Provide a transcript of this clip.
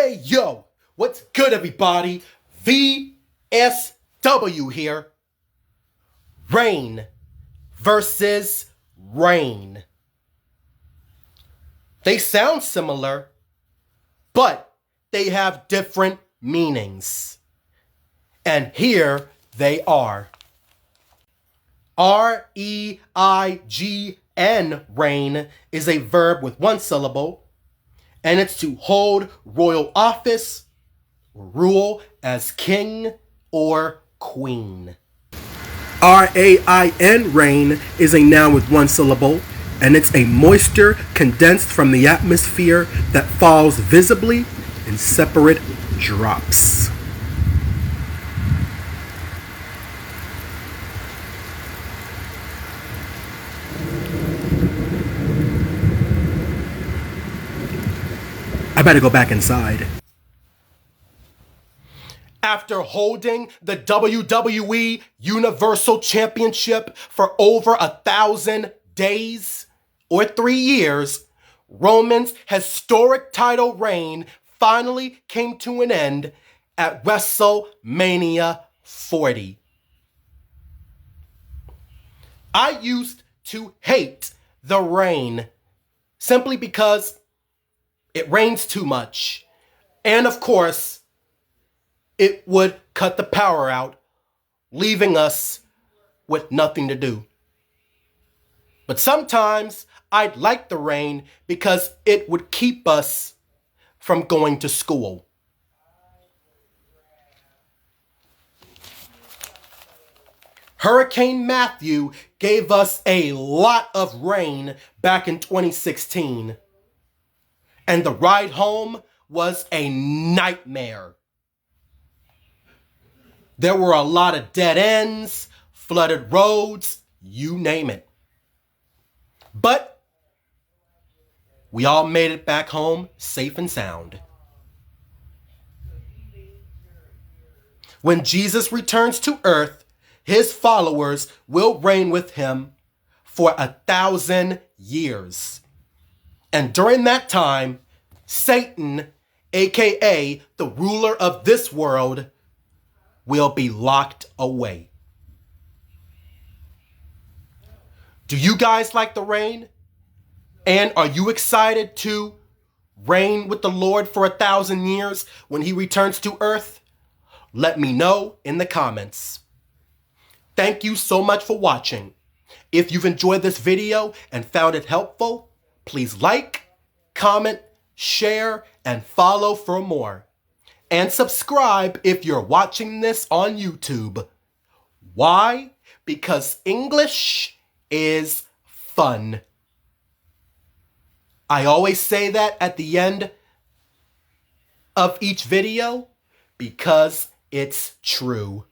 Hey yo, what's good everybody? VSW here. Rain versus rain. They sound similar, but they have different meanings. And here they are. R-E-I-G-N, reign, is a verb with one syllable, and it's to hold royal office, rule as king or queen. R-A-I-N, rain, is a noun with one syllable, and it's a moisture condensed from the atmosphere that falls visibly in separate drops. I better go back inside. After holding the WWE Universal Championship for over 1,000 days or 3 years, Roman's historic title reign finally came to an end at WrestleMania 40. I used to hate the reign simply because it rains too much. And of course, it would cut the power out, leaving us with nothing to do. But sometimes I'd like the rain because it would keep us from going to school. Hurricane Matthew gave us a lot of rain back in 2016. And the ride home was a nightmare. There were a lot of dead ends, flooded roads, you name it. But we all made it back home safe and sound. When Jesus returns to earth, his followers will reign with him for 1,000 years. And during that time, Satan, aka the ruler of this world, will be locked away. Do you guys like the rain? And are you excited to reign with the Lord for 1,000 years when he returns to earth? Let me know in the comments. Thank you so much for watching. If you've enjoyed this video and found it helpful, please like, comment, share, and follow for more. And subscribe if you're watching this on YouTube. Why? Because English is fun. I always say that at the end of each video because it's true.